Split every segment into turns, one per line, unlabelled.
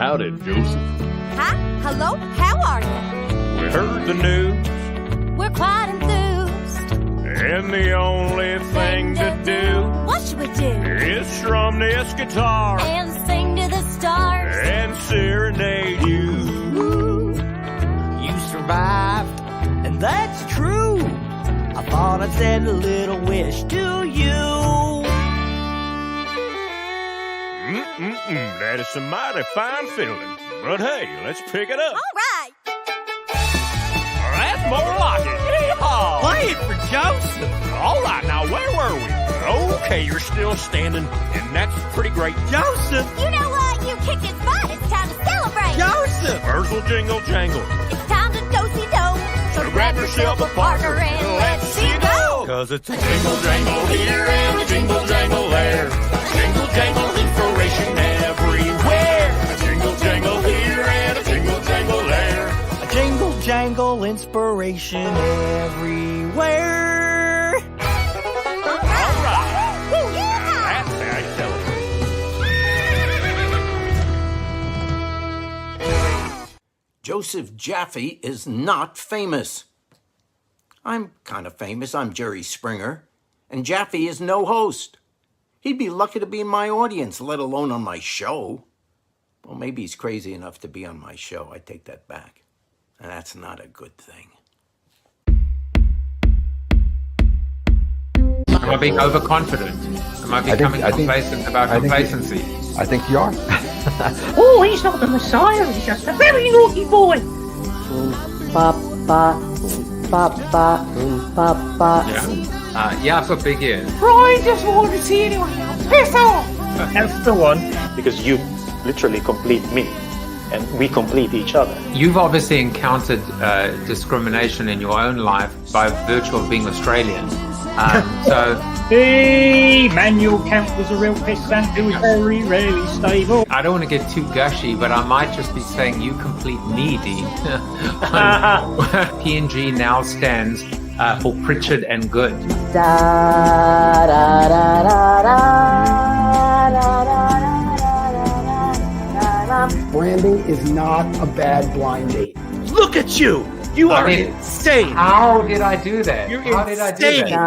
Howdy, Joseph.
Hi, hello, how are you?
We heard the news,
We're quite enthused.
and the only thing to do
What should we do?
is strum this guitar
And sing to the stars.
and serenade you.
You survived, and that's true. I thought I'd send a little wish to you.
That is some mighty fine fiddling. But hey, let's pick it up.
All right.
That's more like it. Yeehaw!
Play it for Joseph.
All right, now where were we? Okay, you're still standing, and that's pretty great.
Joseph!
You know what? You kicked his butt. It's time to celebrate.
Joseph!
Wurzel jingle jangle.
It's time to do-si-do.
So grab yourself a partner
and let's see go.
Cause it's a
Jingle jangle here and a jingle jangle there. Jingle jangle inspiration everywhere. A jingle jangle here and a jingle jangle there.
a jingle jangle inspiration everywhere.
All right. That's how you celebrate.
Joseph Jaffe is not famous. I'm kind of famous. I'm Jerry Springer. And Jaffe is no host. He'd be lucky to be in my audience, let alone on my show. Well, maybe he's crazy enough to be on my show. I take that back. And that's not a good thing.
Am I being overconfident? Am I becoming complacent about complacency?
I think you are.
Oh, he's not the Messiah, he's just a very naughty boy.
Yeah, I've got big ears.
Brian doesn't want to see anyone else. Piss off!
That's the one, because you literally complete me, and we complete each other.
You've obviously encountered discrimination in your own life by virtue of being Australian. So
Hey, Manuel Camp was a real pissant who was very rarely stable.
I don't want to get too gushy, but I might just be saying you complete me, D. PNG now stands for Pritchard and Good.
Branding is not a bad blind date.
Look at you! You are insane!
How did I do that?
You're
How
insane!
did I do that?
You're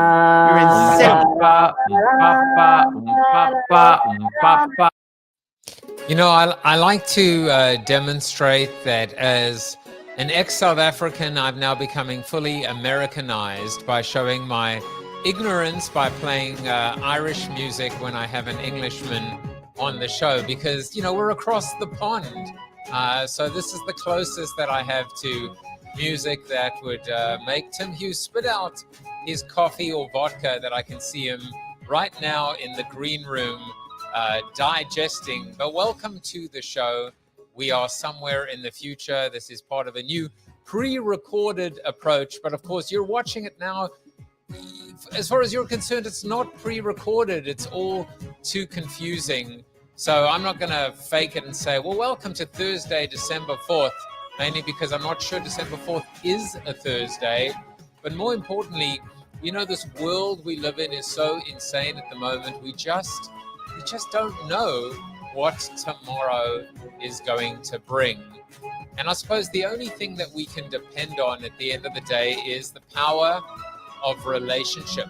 insane!
You know, I like to demonstrate that as an ex-South African, I'm now becoming fully Americanized by showing my ignorance by playing Irish music when I have an Englishman on the show, because, you know, we're across the pond. So this is the closest that I have to music that would make Tim Hughes spit out his coffee or vodka, that I can see him right now in the green room digesting. But welcome to the show. We are somewhere in the future. This is part of a new pre-recorded approach. But of course, you're watching it now. As far as you're concerned, it's not pre-recorded. It's all too confusing. So I'm not going to fake it and say, well, welcome to Thursday, December 4th, mainly because I'm not sure December 4th is a Thursday. But more importantly, you know, this world we live in is so insane at the moment. We just don't know what tomorrow is going to bring. And I suppose the only thing that we can depend on at the end of the day is the power of relationship.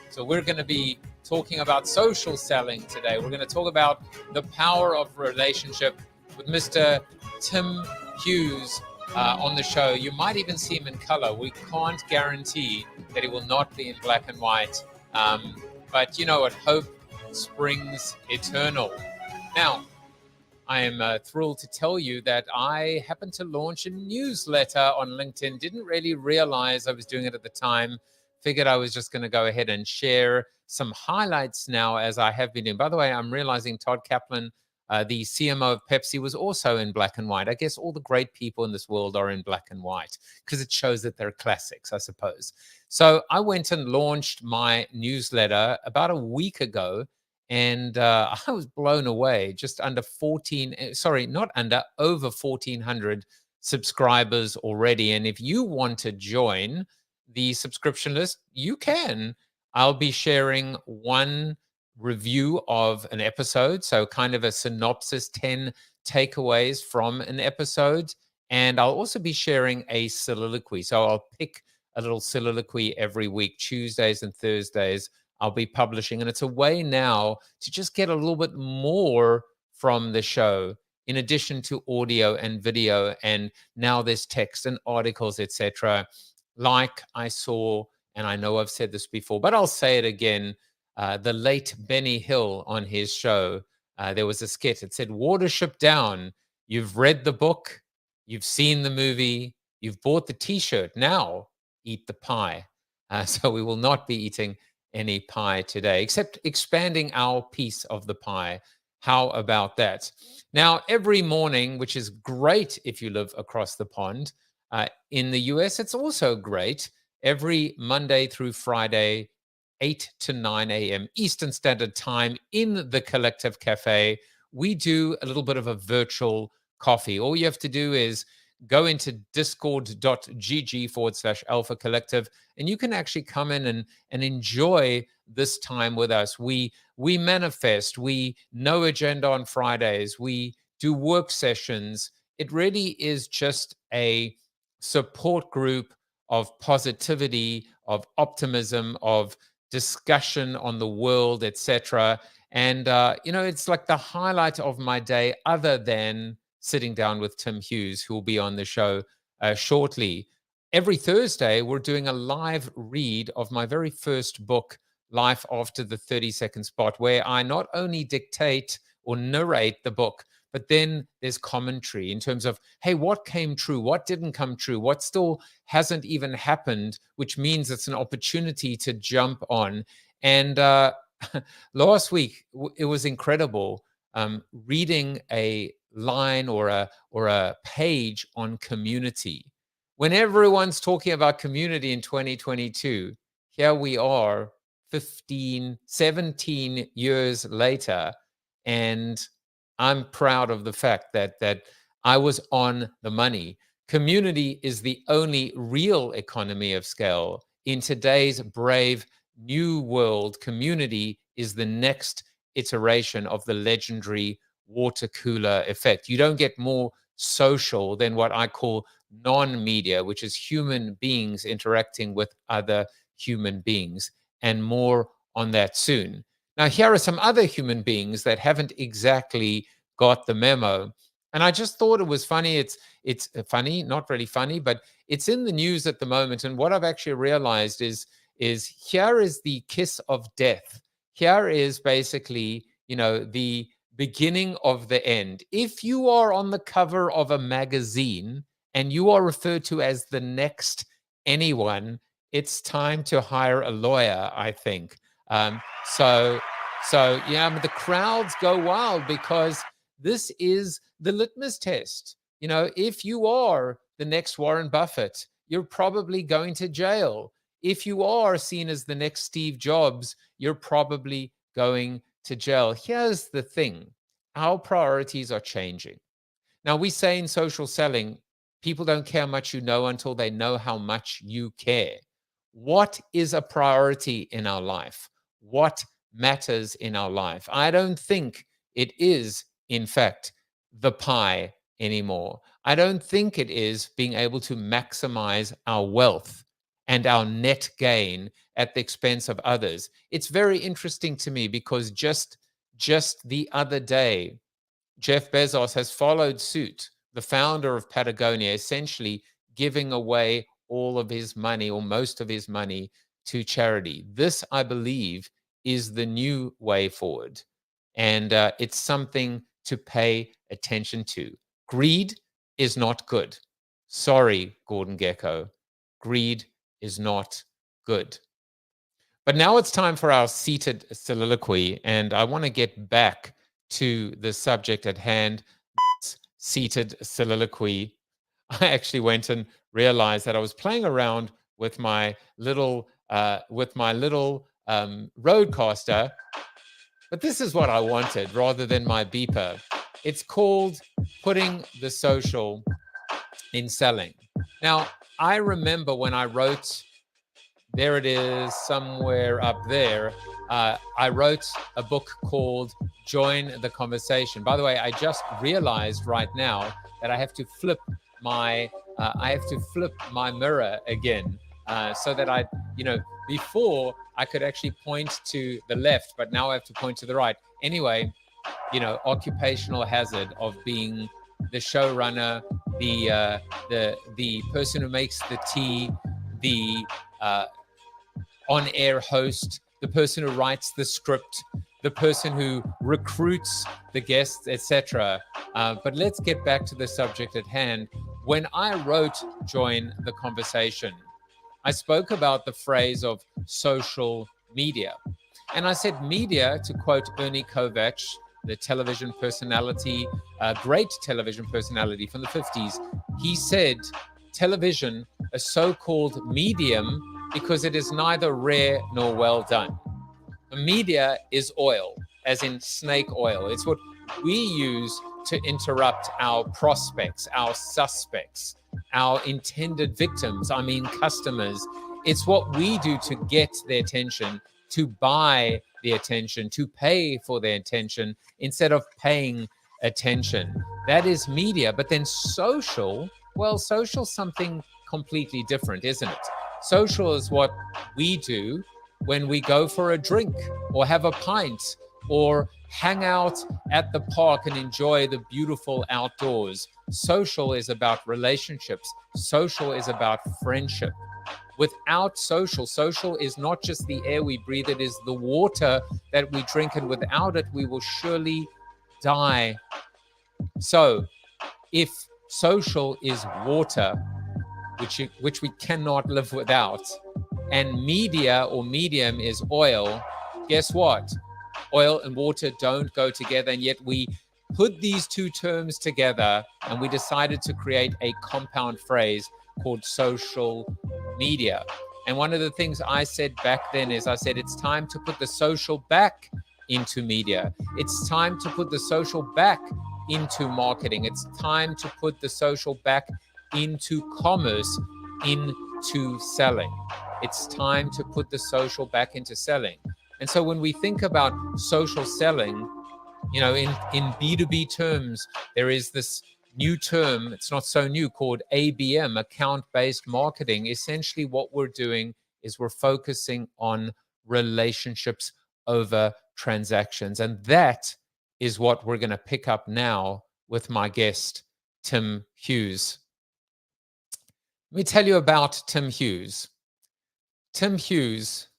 So we're going to be talking about social selling today. We're going to talk about the power of relationship with Mr. Tim Hughes on the show. You might even see him in color. We can't guarantee that he will not be in black and white. But you know what? Hope springs eternal. Now, I am thrilled to tell you that I happened to launch a newsletter on LinkedIn. Didn't really realize I was doing it at the time. Figured I was just going to go ahead and share some highlights now, as I have been doing. By the way, I'm realizing Todd Kaplan, the CMO of Pepsi, was also in black and white. I guess all the great people in this world are in black and white because it shows that they're classics, I suppose. So I went and launched my newsletter about a week ago, and I was blown away. Just over 1,400 subscribers already. And if you want to join the subscription list, you can. I'll be sharing one review of an episode. So kind of a synopsis, 10 takeaways from an episode. And I'll also be sharing a soliloquy. So I'll pick a little soliloquy every week, Tuesdays and Thursdays. I'll be publishing. And it's a way now to just get a little bit more from the show, in addition to audio and video. And now there's text and articles, etc. Like I saw, and I know I've said this before, but I'll say it again, the late Benny Hill on his show, there was a skit. It said, Watership Down. You've read the book, you've seen the movie, you've bought the T-shirt. Now eat the pie. So we will not be eating any pie today, except expanding our piece of the pie. How about that? Now, every morning, which is great if you live across the pond, in the US, it's also great. Every Monday through Friday, 8 to 9 a.m. Eastern Standard Time in the Collective Cafe, we do a little bit of a virtual coffee. All you have to do is go into discord.gg/Alpha Collective, and you can actually come in and enjoy this time with us. We manifest, we no agenda on Fridays, we do work sessions. It really is just a support group of positivity, of optimism, of discussion on the world, etc. And it's like the highlight of my day, other than sitting down with Tim Hughes, who will be on the show shortly. Every Thursday, we're doing a live read of my very first book, Life After the 30-Second Spot, where I not only dictate or narrate the book, but then there's commentary in terms of, hey, what came true? What didn't come true? What still hasn't even happened, which means it's an opportunity to jump on. And last week, it was incredible reading a line or a page on community. When everyone's talking about community in 2022, here we are 17 years later, and I'm proud of the fact that I was on the money. Community is the only real economy of scale. In today's brave new world, community is the next iteration of the legendary water cooler effect. You don't get more social than what I call non-media, which is human beings interacting with other human beings, and more on that soon. Now, here are some other human beings that haven't exactly got the memo. And I just thought it was funny. It's funny, not really funny, but it's in the news at the moment. And what I've actually realized is here is the kiss of death. Here is basically, the beginning of the end. If you are on the cover of a magazine and you are referred to as the next anyone, it's time to hire a lawyer, I think. So the crowds go wild because this is the litmus test. If you are the next Warren Buffett, you're probably going to jail. If you are seen as the next Steve Jobs, you're probably going to jail. Here's the thing. Our priorities are changing. Now, we say in social selling, people don't care how much you know until they know how much you care. What is a priority in our life? What matters in our life? I don't think it is, in fact, the pie anymore. I don't think it is being able to maximize our wealth and our net gain at the expense of others. It's very interesting to me because just the other day, Jeff Bezos has followed suit, the founder of Patagonia, essentially giving away all of his money or most of his money to charity. This, I believe, is the new way forward. And it's something to pay attention to. Greed is not good. Sorry, Gordon Gekko. Greed is not good. But now it's time for our seated soliloquy, and I want to get back to the subject at hand, seated soliloquy. I actually went and realized that I was playing around with my little roadcaster, but this is what I wanted rather than my beeper. It's called putting the social in selling. Now, I remember when I wrote There it is, somewhere up there. I wrote a book called Join the Conversation. By the way, I just realized right now that I have to flip my mirror again, so that before I could actually point to the left, but now I have to point to the right. Anyway, occupational hazard of being the showrunner, the person who makes the tea, the on-air host, the person who writes the script, the person who recruits the guests, etc. But let's get back to the subject at hand. When I wrote Join the Conversation, I spoke about the phrase of social media. And I said media, to quote Ernie Kovacs, the television personality, great television personality from the 50s. He said, television, a so-called medium, because it is neither rare nor well done. The media is oil, as in snake oil. It's what we use to interrupt our prospects, our suspects, our intended victims, I mean customers. It's what we do to get their attention, to buy the attention, to pay for their attention instead of paying attention. That is media. But then social, well, social's something completely different, isn't it? Social is what we do when we go for a drink or have a pint or hang out at the park and enjoy the beautiful outdoors. Social is about relationships. Social is about friendship. Without social, social is not just the air we breathe, it is the water that we drink, and without it, we will surely die. So if social is water, which we cannot live without, and media or medium is oil, guess what? Oil and water don't go together, and yet we put these two terms together and we decided to create a compound phrase called social media. And one of the things I said back then is I said, it's time to put the social back into media. It's time to put the social back into marketing. It's time to put the social back into commerce, into selling. It's time to put the social back into selling. And so when we think about social selling, in B2B terms, there is this new term, it's not so new, called ABM, account-based marketing. Essentially what we're doing is we're focusing on relationships over transactions. And that is what we're going to pick up now with my guest, Tim Hughes. Let me tell you about Tim Hughes. Tim Hughes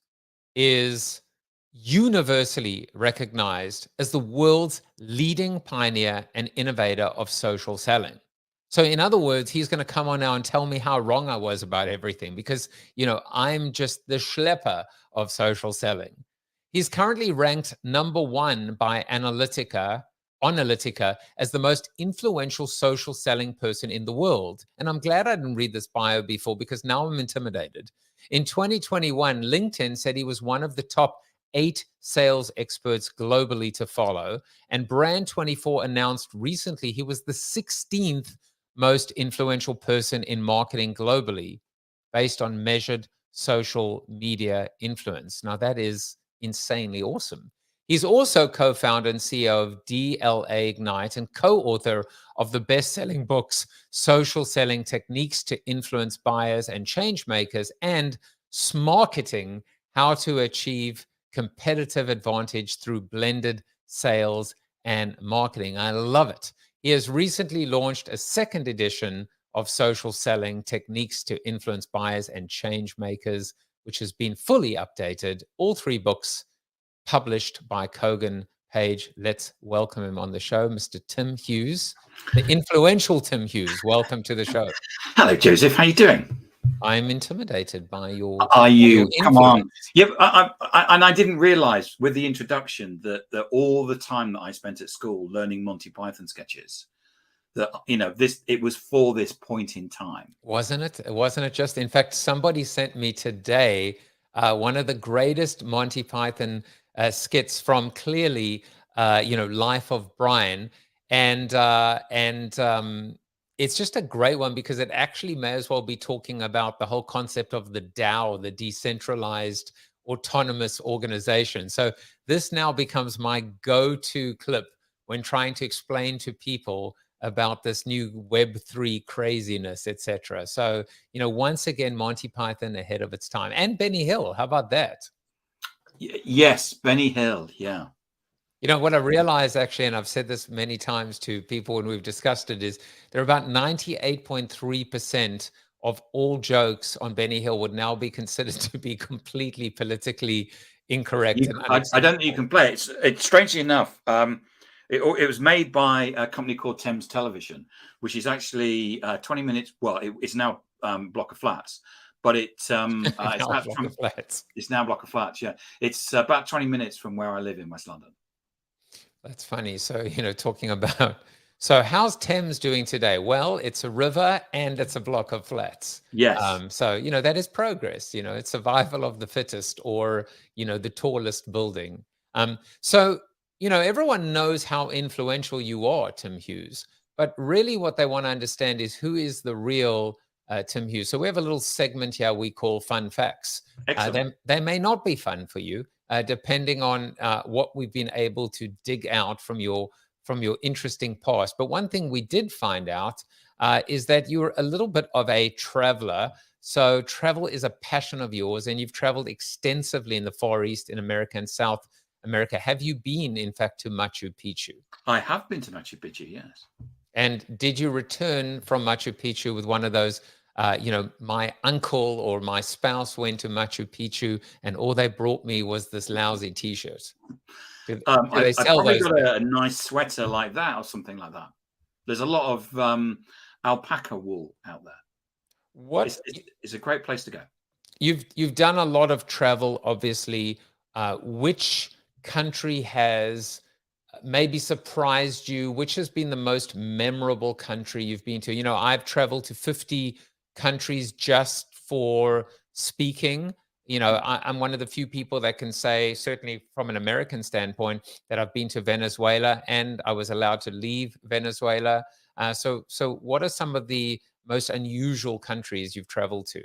is universally recognized as the world's leading pioneer and innovator of social selling. So in other words, he's going to come on now and tell me how wrong I was about everything because, I'm just the schlepper of social selling. He's currently ranked #1 by Analytica as the most influential social selling person in the world. And I'm glad I didn't read this bio before because now I'm intimidated. In 2021, LinkedIn said he was one of the top 8 sales experts globally to follow. And Brand24 announced recently he was the 16th most influential person in marketing globally based on measured social media influence. Now, that is insanely awesome. He's also co-founder and CEO of DLA Ignite and co-author of the best-selling books, Social Selling Techniques to Influence Buyers and Changemakers, and Smarketing, How to Achieve Competitive Advantage Through Blended Sales and Marketing. I love it. He has recently launched a second edition of Social Selling Techniques to Influence Buyers and Changemakers, which has been fully updated. All 3 books published by Kogan Page. Let's welcome him on the show, Mr. Tim Hughes, the influential Tim Hughes. Welcome to the show.
Hello, Joseph. How are you doing?
I'm intimidated by your.
Are you?
Your
Come on. Yeah, I didn't realize with the introduction that all the time that I spent at school learning Monty Python sketches, that it was for this point in time.
Wasn't it just? In fact, somebody sent me today one of the greatest Monty Python skits from clearly, Life of Brian, and it's just a great one because it actually may as well be talking about the whole concept of the DAO, the decentralized autonomous organization. So this now becomes my go-to clip when trying to explain to people about this new Web3 craziness, etc. So, once again, Monty Python ahead of its time. And Benny Hill, how about that?
Yes, Benny Hill, yeah.
What I realized actually, and I've said this many times to people when we've discussed it, is there are about 98.3% of all jokes on Benny Hill would now be considered to be completely politically incorrect and
I
unacceptable.
don't think you can play it. It's strangely enough, it was made by a company called Thames Television, which is actually 20 minutes. Well, it's now Block of Flats, but it's about
Block of Flats.
It's now Block of Flats. Yeah, it's about 20 minutes from where I live in West London.
That's funny. So, talking about, so how's Thames doing today? Well, it's a river and it's a block of flats.
Yes.
So, that is progress. It's survival of the fittest, or, the tallest building. So, everyone knows how influential you are, Tim Hughes, but really what they want to understand is who is the real Tim Hughes. So we have a little segment here we call Fun Facts. They may not be fun for you, depending on what we've been able to dig out from your interesting past. But one thing we did find out is that you're a little bit of a traveler. So travel is a passion of yours, and you've traveled extensively in the Far East, in America and South America. Have you been, in fact, to Machu Picchu?
I have been to Machu Picchu, yes.
And did you return from Machu Picchu with one of those, my uncle or my spouse went to Machu Picchu and all they brought me was this lousy T-shirt? Do they sell
I probably
those?
got a nice sweater like that or something like that. There's a lot of alpaca wool out there. It's a great place to go.
You've done a lot of travel, obviously. Which country has maybe surprised you? Which has been the most memorable country you've been to? I've traveled to 50 countries just for speaking. I'm one of the few people that can say, certainly from an American standpoint, that I've been to Venezuela and I was allowed to leave Venezuela. So what are some of the most unusual countries you've traveled to?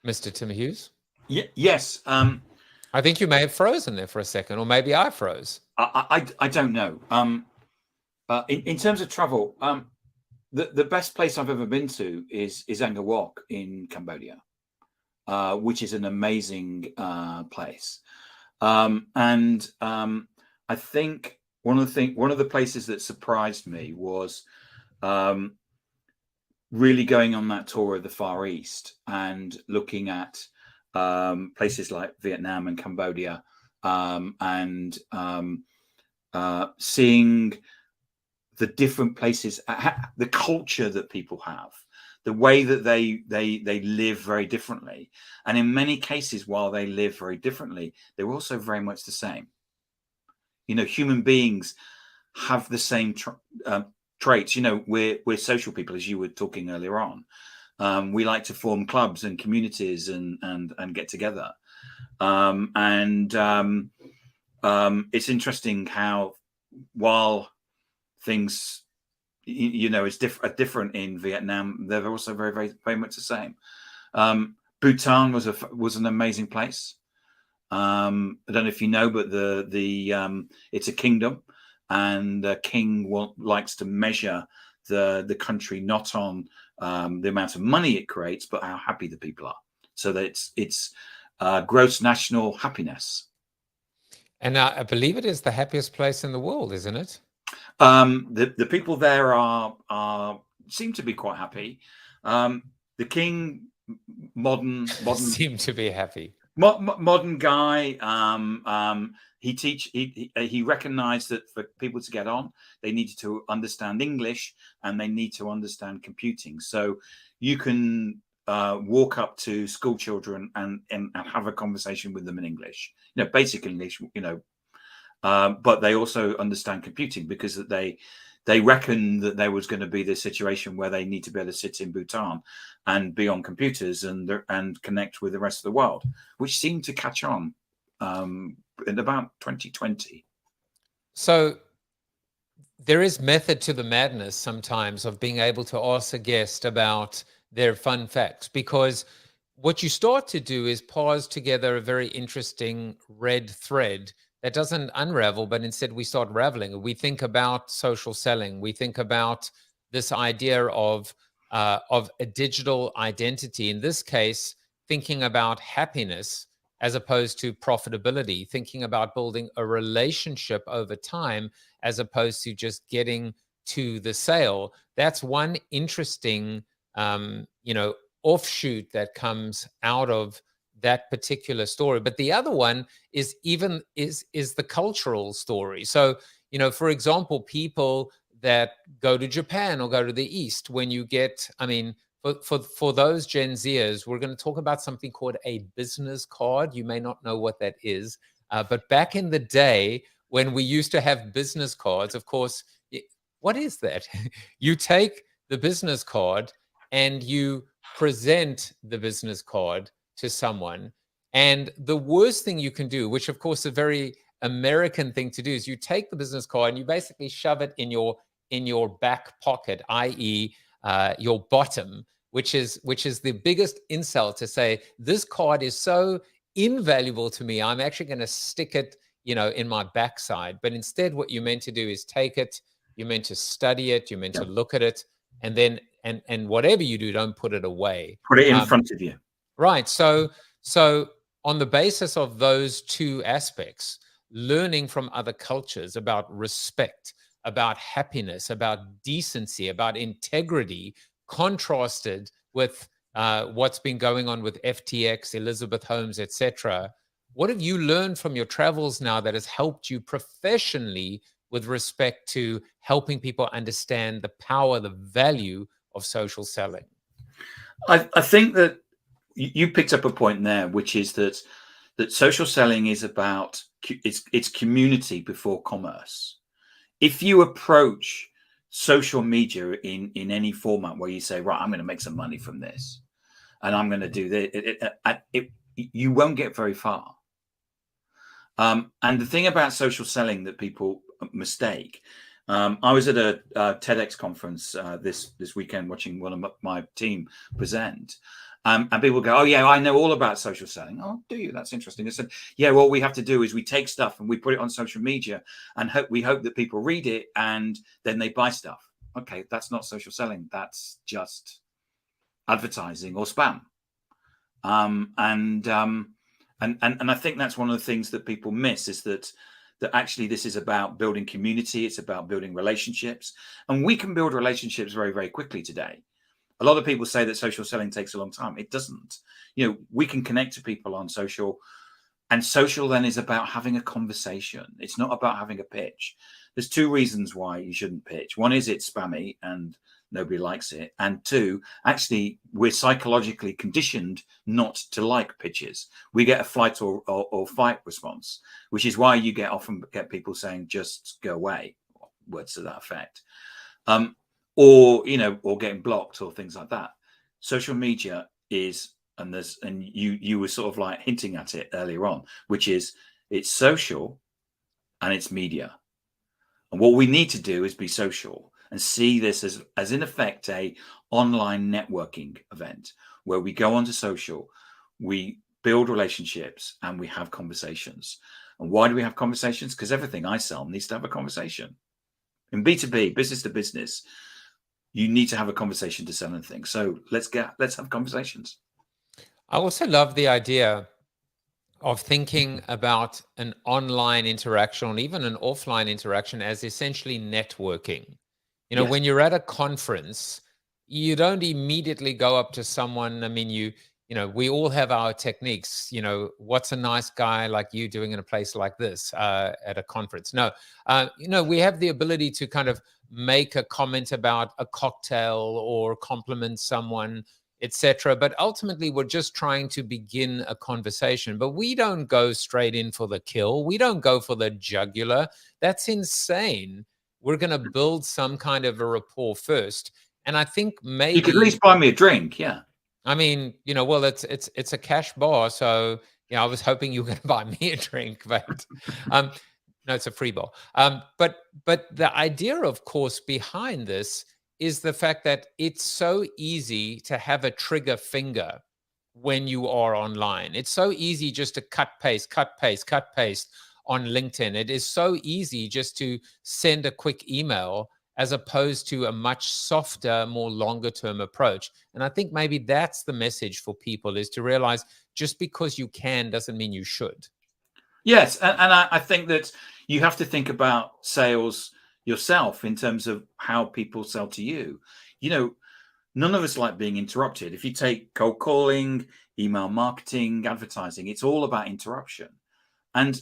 Mr. Tim Hughes?
Yes.
I think you may have frozen there for a second, or maybe I froze.
I don't know. In terms of travel, the best place I've ever been to is Angkor Wat in Cambodia, which is an amazing place. And I think one of the places that surprised me was really going on that tour of the Far East and looking at places like Vietnam and Cambodia, and seeing the different places, the culture that people have, the way that they live very differently. And in many cases, while they live very differently, they're also very much the same. Human beings have the same traits. We're social people, as you were talking earlier on. We like to form clubs and communities and get together. It's interesting how, while things, is different in Vietnam, they're also very, very, very much the same. Bhutan was an amazing place. I don't know if you know, but it's a kingdom, and the king likes to measure the country not on the amount of money it creates, but how happy the people are. So that it's gross national happiness. And
I believe it is the happiest place in the world, isn't it?
The people there seem to be quite happy. The king, modern
seem to be happy.
Modern guy. He recognized that for people to get on, they needed to understand English and they need to understand computing. So you can walk up to school children and have a conversation with them in English, basic English, but they also understand computing because they they reckon that there was going to be this situation where they need to be able to sit in Bhutan and be on computers and connect with the rest of the world, which seemed to catch on in about 2020.
So there is method to the madness sometimes of being able to ask a guest about their fun facts, because what you start to do is pause together a very interesting red thread that doesn't unravel, but instead we start raveling. We think about social selling. We think about this idea of a digital identity. In this case, thinking about happiness as opposed to profitability, thinking about building a relationship over time as opposed to just getting to the sale. That's one interesting, offshoot that comes out of that particular story. But the other one is the cultural story. So, for example, people that go to Japan or go to the East, when you get, for those Gen Zers, we're going to talk about something called a business card. You may not know what that is, but back in the day when we used to have business cards, of course, what is that? You take the business card and you present the business card to someone. And the worst thing you can do, which of course is a very American thing to do, is you take the business card and you basically shove it in your back pocket, i.e., your bottom, which is the biggest insult to say, this card is so invaluable to me, I'm actually going to stick it, in my backside. But instead, what you're meant to do is take it, you're meant to study it, you're meant to look at it, and then and whatever you do, don't put it away.
Put it in front of you.
Right. So on the basis of those two aspects, learning from other cultures about respect, about happiness, about decency, about integrity, contrasted with what's been going on with FTX, Elizabeth Holmes, etc. What have you learned from your travels now that has helped you professionally with respect to helping people understand the power, the value of social selling?
I think that you picked up a point there, which is that social selling is about it's community before commerce. If you approach social media in any format where you say, right, I'm going to make some money from this, and I'm going to do this, you won't get very far. And the thing about social selling that people mistake, I was at a TEDx conference this weekend watching one of my team present. And people go, oh, yeah, I know all about social selling. Oh, do you? That's interesting. I said, yeah, what we have to do is we take stuff and we put it on social media and we hope that people read it and then they buy stuff. Okay, that's not social selling. That's just advertising or spam. And I think that's one of the things that people miss, is that actually this is about building community. It's about building relationships. And we can build relationships very, very quickly today. A lot of people say that social selling takes a long time. It doesn't. We can connect to people on social, and social then is about having a conversation. It's not about having a pitch. There's two reasons why you shouldn't pitch. One is it's spammy and nobody likes it. And two, actually, we're psychologically conditioned not to like pitches. We get a flight or fight response, which is why you often get people saying, just go away, words to that effect. Or getting blocked or things like that. Social media is, and you were sort of like hinting at it earlier on, which is it's social and it's media. And what we need to do is be social and see this as in effect a online networking event where we go onto social, we build relationships, and we have conversations. And why do we have conversations? Because everything I sell needs to have a conversation. In B2B, business to business, you need to have a conversation to sell anything. So let's have conversations.
I also love the idea of thinking about an online interaction or even an offline interaction as essentially networking.
Yes.
When you're at a conference, you don't immediately go up to someone. I mean, we all have our techniques. What's a nice guy like you doing in a place like this at a conference? No, we have the ability to kind of make a comment about a cocktail or compliment someone, etc. But ultimately, we're just trying to begin a conversation. But we don't go straight in for the kill. We don't go for the jugular. That's insane. we're going to build some kind of a rapport first. And I think maybe
you could at least buy me a drink. Yeah.
I mean, well, it's a cash bar, so I was hoping you were going to buy me a drink, but no, it's a free bar. But the idea, of course, behind this is the fact that it's so easy to have a trigger finger when you are online. It's so easy just to cut paste on LinkedIn. It is so easy just to send a quick email, as opposed to a much softer, more longer term approach. And I think maybe that's the message for people, is to realize just because you can doesn't mean you should.
Yes. And I think that you have to think about sales yourself in terms of how people sell to you. None of us like being interrupted. If you take cold calling, email marketing, advertising, it's all about interruption. And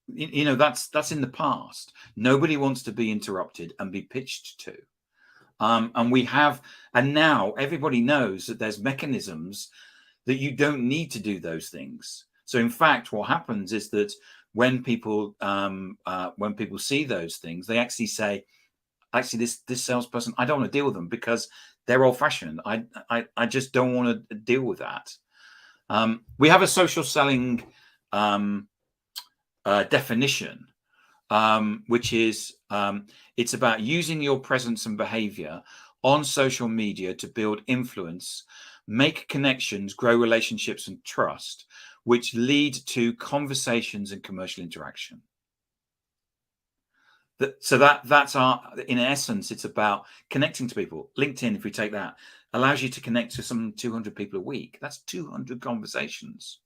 that's in the past. Nobody wants to be interrupted and be pitched to. And now everybody knows that there's mechanisms that you don't need to do those things. So in fact, what happens is that when people see those things, they actually say, actually, this salesperson, I don't want to deal with them because they're old-fashioned. I just don't want to deal with that. We have a social selling definition, which is it's about using your presence and behavior on social media to build influence, make connections, grow relationships and trust, which lead to conversations and commercial interaction. That's in essence, it's about connecting to people. LinkedIn, if we take that, allows you to connect to some 200 people a week. That's 200 conversations.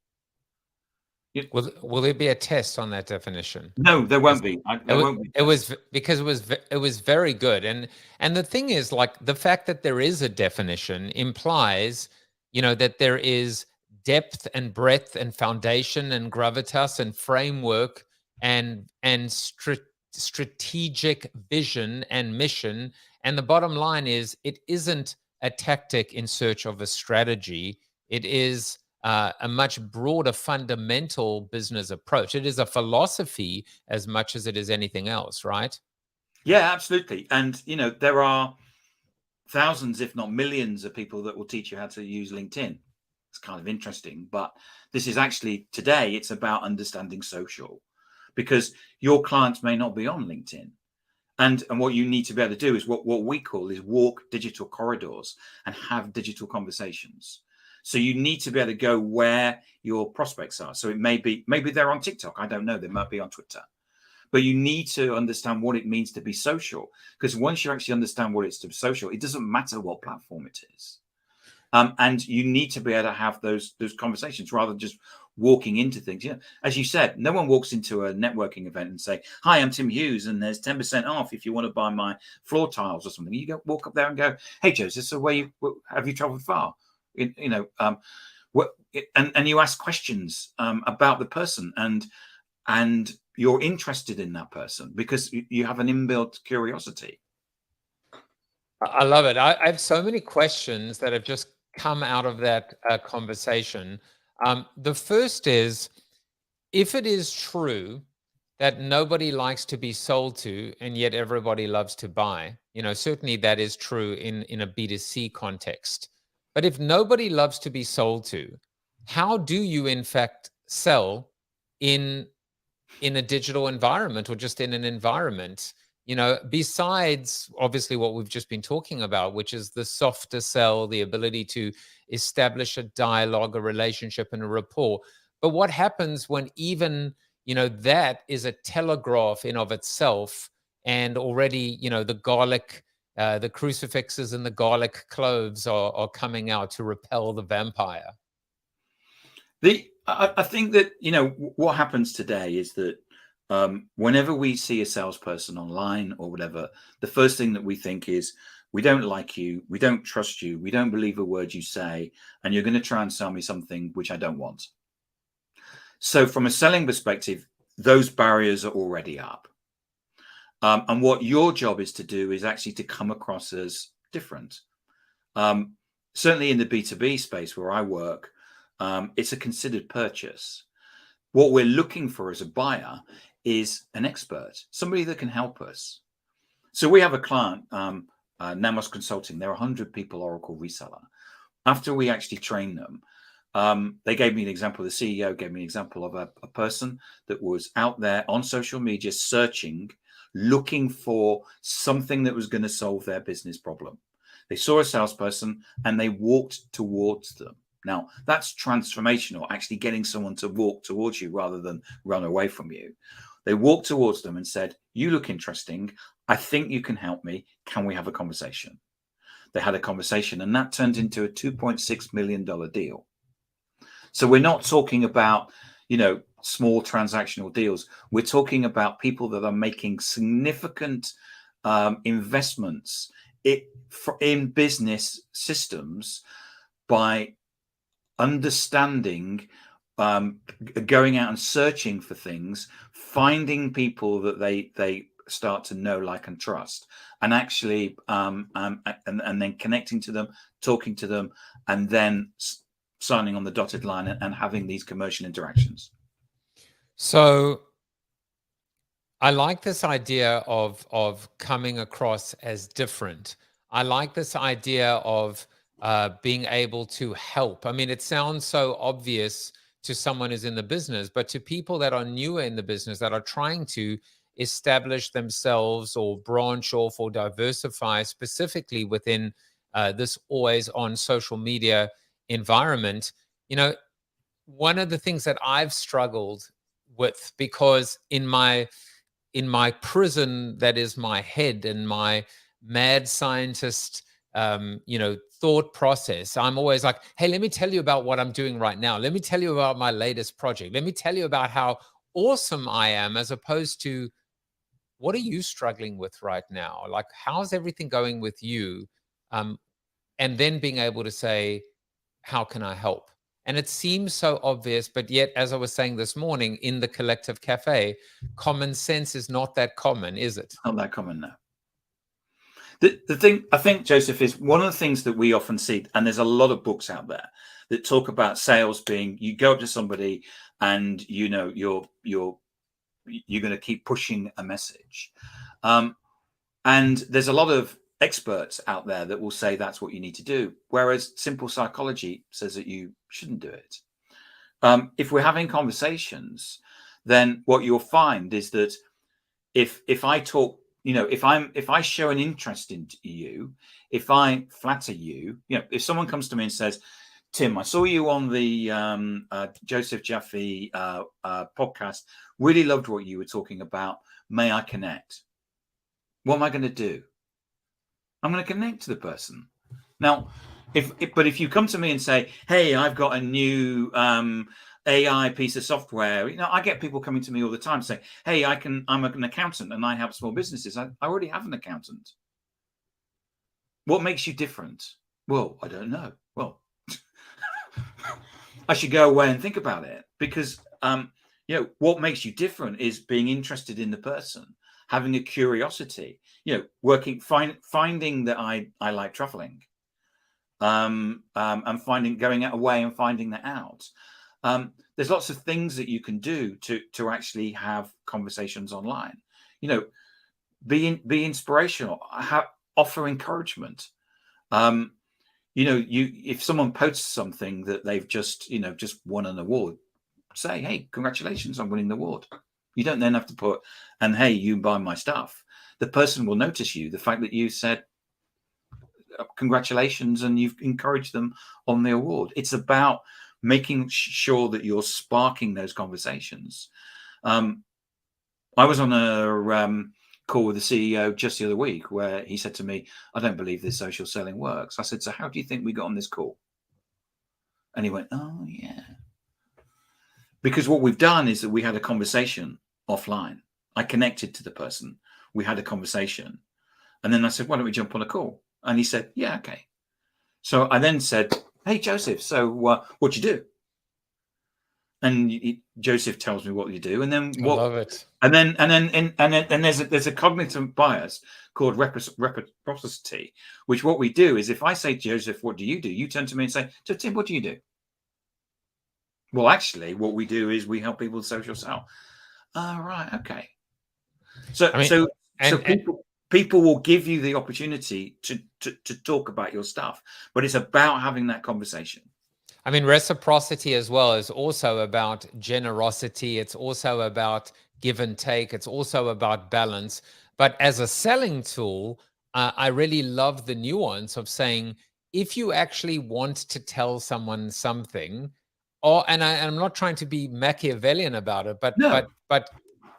Will there be a test on that definition?
No, there won't be.
It was very good. And the thing is, like, the fact that there is a definition implies, that there is depth and breadth and foundation and gravitas and framework and strategic vision and mission. And the bottom line is, it isn't a tactic in search of a strategy. It is a much broader fundamental business approach. It is a philosophy as much as it is anything else, right?
Yeah, absolutely. And there are thousands, if not millions, of people that will teach you how to use LinkedIn. It's kind of interesting, but this is actually, today, it's about understanding social, because your clients may not be on LinkedIn. And what you need to be able to do is what we call is walk digital corridors and have digital conversations. So you need to be able to go where your prospects are. So it maybe they're on TikTok. I don't know. They might be on Twitter. But you need to understand what it means to be social, because once you actually understand what it's to be social, it doesn't matter what platform it is. And you need to be able to have those conversations rather than just walking into things. As you said, no one walks into a networking event and say, "Hi, I'm Tim Hughes, and there's 10% off if you want to buy my floor tiles or something." You walk up there and go, "Hey, Joe, is this the way have you traveled far?" And you ask questions about the person, and you're interested in that person because you have an inbuilt curiosity.
I love it. I have so many questions that have just come out of that conversation. The first is, if it is true that nobody likes to be sold to and yet everybody loves to buy, certainly that is true in a B2C context. But if nobody loves to be sold to, how do you in fact sell in a digital environment, or just in an environment, besides obviously what we've just been talking about, which is the softer sell, the ability to establish a dialogue, a relationship and a rapport. But what happens when even, that is a telegraph in of itself, and already, the garlic, the crucifixes and the garlic cloves are coming out to repel the vampire?
I think that, what happens today is that whenever we see a salesperson online or whatever, the first thing that we think is, we don't like you, we don't trust you, we don't believe a word you say, and you're going to try and sell me something which I don't want. So from a selling perspective, those barriers are already up. And what your job is to do is actually to come across as different. Certainly in the B2B space where I work, it's a considered purchase. What we're looking for as a buyer is an expert, somebody that can help us. So we have a client, Namos Consulting. They're a 100-people Oracle reseller. After we actually trained them, they gave me an example. The CEO gave me an example of a person that was out there on social media searching, looking for something that was going to solve their business problem. They saw a salesperson and they walked towards them. Now, that's transformational, actually getting someone to walk towards you rather than run away from you. They walked towards them and said, "You look interesting. I think you can help me. Can we have a conversation?" They had a conversation, and that turned into a $2.6 million deal. So we're not talking about, small transactional deals. We're talking about people that are making significant investments in business systems by understanding, going out and searching for things, finding people that they start to know, like, and trust, and actually and then connecting to them, talking to them, and then signing on the dotted line and having these commercial interactions.
So I like this idea of coming across as different. I like this idea of being able to help. I mean, it sounds so obvious to someone who's in the business, but to people that are newer in the business, that are trying to establish themselves or branch off or diversify specifically within this always on social media environment, one of the things that I've struggled with, because in my prison that is my head and my mad scientist thought process, I'm always like, hey, let me tell you about what I'm doing right now. Let me tell you about my latest project. Let me tell you about how awesome I am, as opposed to, what are you struggling with right now? Like, how's everything going with you? And then being able to say, how can I help? And it seems so obvious, but yet, as I was saying this morning in the Collective Cafe, common sense is not that common, is it?
Not that common, no. The thing, I think, Joseph, is one of the things that we often see, and there's a lot of books out there that talk about sales being, you go up to somebody and you're going to keep pushing a message. And there's a lot of experts out there that will say that's what you need to do, whereas simple psychology says that you shouldn't do it. If we're having conversations, then what you'll find is that if I talk, if I show an interest in you, if I flatter you, if someone comes to me and says, "Tim, I saw you on the Joseph Jaffe podcast. Really loved what you were talking about. May I connect?" What am I going to do? I'm going to connect to the person. Now, if you come to me and say, "Hey, I've got a new AI piece of software," I get people coming to me all the time saying, "Hey, I'm an accountant and I help small businesses." I already have an accountant. What makes you different? Well, I don't know. Well, I should go away and think about it, because what makes you different is being interested in the person, having a curiosity, finding that I like traveling, and going away and finding that out. There's lots of things that you can do to actually have conversations online. Be inspirational, offer encouragement. If someone posts something that they've just won an award, say, "Hey, congratulations on winning the award." You don't then have to put, "And hey, you buy my stuff." The person will notice you, the fact that you said congratulations and you've encouraged them on the award. It's about making sure that you're sparking those conversations. I was on a call with the CEO just the other week where he said to me, "I don't believe this social selling works." I said, "So how do you think we got on this call?" And he went, "Oh, yeah." Because what we've done is that we had a conversation offline. I connected to the person. We had a conversation. And then I said, "Why don't we jump on a call?" And he said, "Yeah, okay." So I then said, "Hey, Joseph, so what'd you do?" And Joseph tells me what you do. And then
I love it.
And then there's a cognitive bias called reciprocity, which what we do is, if I say, "Joseph, what do?" You turn to me and say, "So Tim, what do you do?" Well, actually, what we do is we help people social sell. Right, okay. So people. people will give you the opportunity to talk about your stuff, but it's about having that conversation.
I mean, reciprocity as well is also about generosity. It's also about give and take. It's also about balance. But as a selling tool, I really love the nuance of saying, if you actually want to tell someone something, and I'm not trying to be Machiavellian about it,
No.
but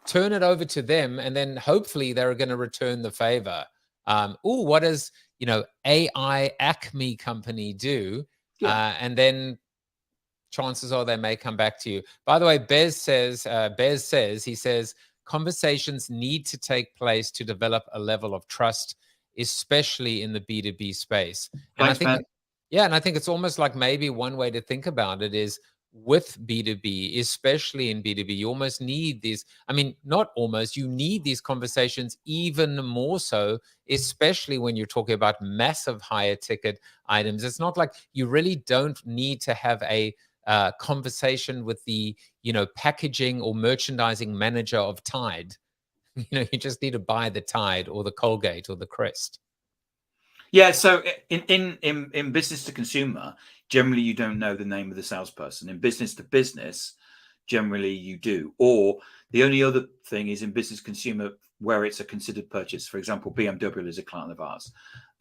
turn it over to them, and then hopefully they're going to return the favor. What does AI Acme company do?
Yeah.
And then chances are they may come back to you. By the way, Bez says, he says, conversations need to take place to develop a level of trust, especially in the B2B space. And
Thanks,
I think,
man.
yeah, and I think it's almost like maybe one way to think about it is with B2B, especially in B2B, you almost need these. I mean, not almost, you need these conversations even more so, especially when you're talking about massive higher ticket items. It's not like you really don't need to have a conversation with the, packaging or merchandising manager of Tide. You just need to buy the Tide or the Colgate or the Crest.
Yeah, so in business to consumer, generally you don't know the name of the salesperson. In business to business, generally you do. Or the only other thing is in business consumer where it's a considered purchase. For example, BMW is a client of ours,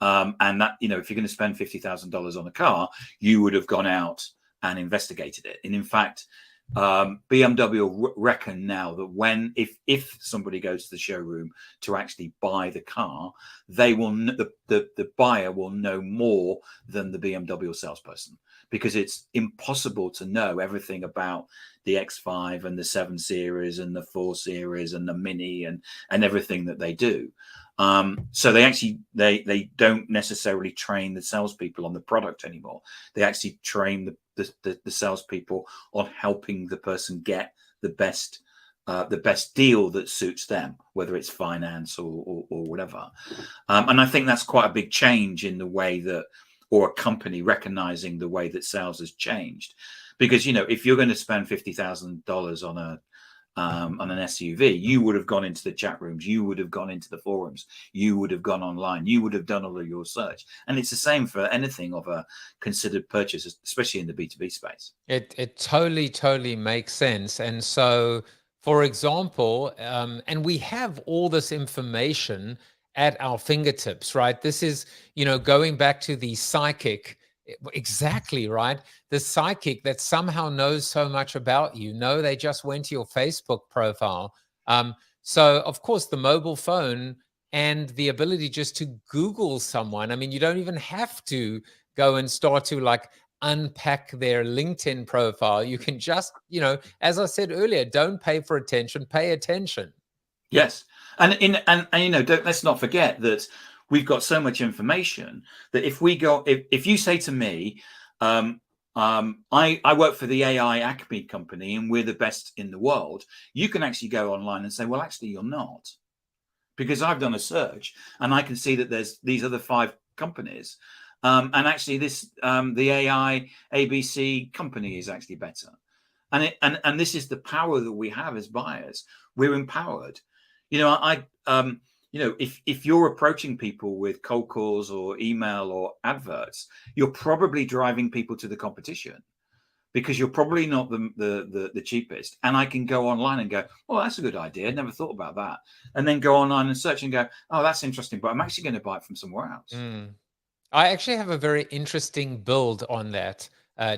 and that if you're going to spend $50,000 on a car, you would have gone out and investigated it. And in fact, BMW reckon now that if somebody goes to the showroom to actually buy the car, they will the buyer will know more than the BMW salesperson, because it's impossible to know everything about the X5 and the 7 Series and the 4 Series and the Mini and everything that they do. So they don't necessarily train the salespeople on the product anymore. They actually train the salespeople on helping the person get the best deal that suits them, whether it's finance or whatever. And I think that's quite a big change in the way that, or a company recognizing the way that sales has changed. Because if you're going to spend $50,000 on an SUV, you would have gone into the chat rooms, you would have gone into the forums, you would have gone online, you would have done all of your search. And it's the same for anything of a considered purchase, especially in the B2B space.
It totally makes sense. And so, for example, and we have all this information at our fingertips, right? This is, going back to the psychic. Exactly, right? The psychic that somehow knows so much about you. No, they just went to your Facebook profile. So, of course, the mobile phone and the ability just to Google someone. I mean, you don't even have to go and start to unpack their LinkedIn profile. You can just, as I said earlier, don't pay for attention, pay attention.
Yes. And let's not forget that we've got so much information that if you say to me, I work for the AI Acme company and we're the best in the world, you can actually go online and say, well, actually, you're not. Because I've done a search and I can see that there's these other 5 companies. And actually the AI ABC company is actually better. And this is the power that we have as buyers. We're empowered. If you're approaching people with cold calls or email or adverts, you're probably driving people to the competition because you're probably not the cheapest. And I can go online and go, oh, that's a good idea. Never thought about that. And then go online and search and go, oh, that's interesting, but I'm actually going to buy it from somewhere else.
I actually have a very interesting build on that,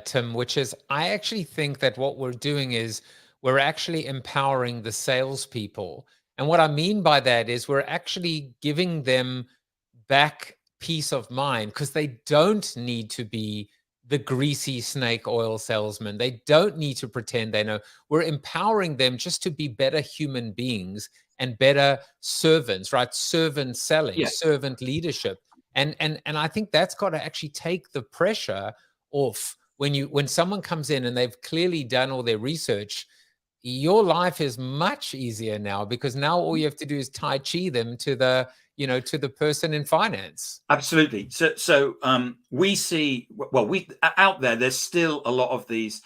Tim, which is I actually think that what we're doing is we're actually empowering the salespeople. And what I mean by that is we're actually giving them back peace of mind because they don't need to be the greasy snake oil salesman. They don't need to pretend they know. We're empowering them just to be better human beings and better servants, right? Servant selling, servant leadership. And I think that's got to actually take the pressure off when someone comes in and they've clearly done all their research. Your life is much easier now because now all you have to do is Tai Chi them to the person in finance.
Absolutely. So we see, out there's still a lot of these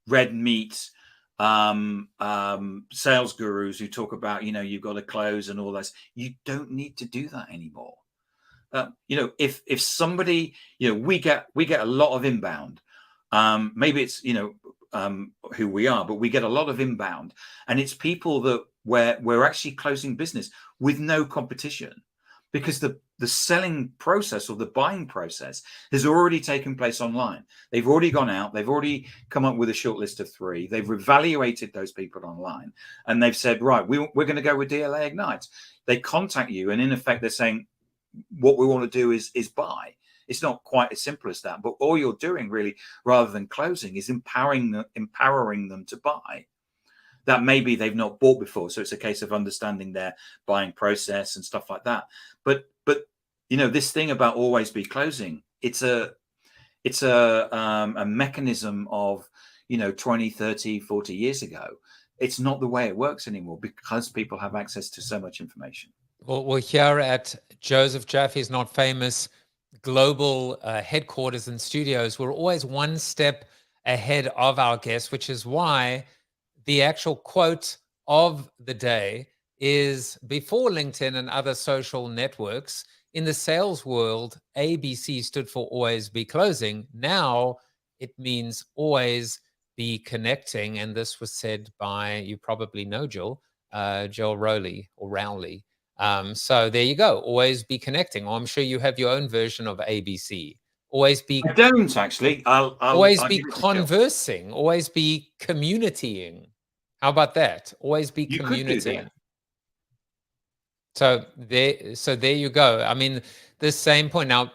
red meat sales gurus who talk about, you've got to close and all this. You don't need to do that anymore. If somebody, we get a lot of inbound. Maybe it's who we are, but we get a lot of inbound, and it's people that we're actually closing business with no competition, because the selling process or the buying process has already taken place online. They've already gone out, they've already come up with a short list of 3, they've evaluated those people online, and they've said, right, we're going to go with DLA Ignite. They contact you, and in effect they're saying, what we want to do is buy. It's not quite as simple as that, but all you're doing really, rather than closing, is empowering them to buy. That maybe they've not bought before, so it's a case of understanding their buying process and stuff like that. But this thing about always be closing, it's a mechanism of 20, 30, 40 years ago. It's not the way it works anymore, because people have access to so much information.
Well, here at Joseph Jaffe's Not Famous global headquarters and studios, we're always one step ahead of our guests, which is why the actual quote of the day is, before LinkedIn and other social networks, in the sales world, ABC stood for always be closing. Now it means always be connecting. And this was said by, you probably know Joel Rowley or Rowley. So there you go. Always be connecting. Or I'm sure you have your own version of ABC. Always be.
I don't actually.
Always be conversing. Always be communitying. How about that? Always be communitying. So there you go. I mean, the same point now.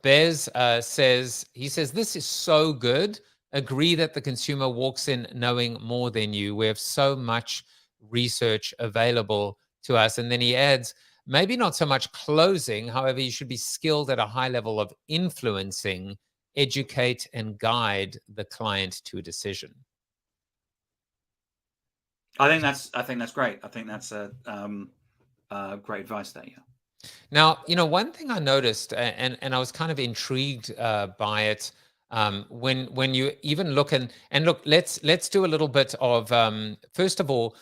Bez says, this is so good. Agree that the consumer walks in knowing more than you. We have so much research available to us. And then he adds, maybe not so much closing, however, you should be skilled at a high level of influencing, educate, and guide the client to a decision.
I think that's great. I think that's great advice there. Yeah.
Now, one thing I noticed, and I was kind of intrigued by it, when you even look and look, let's do a little bit of first of all,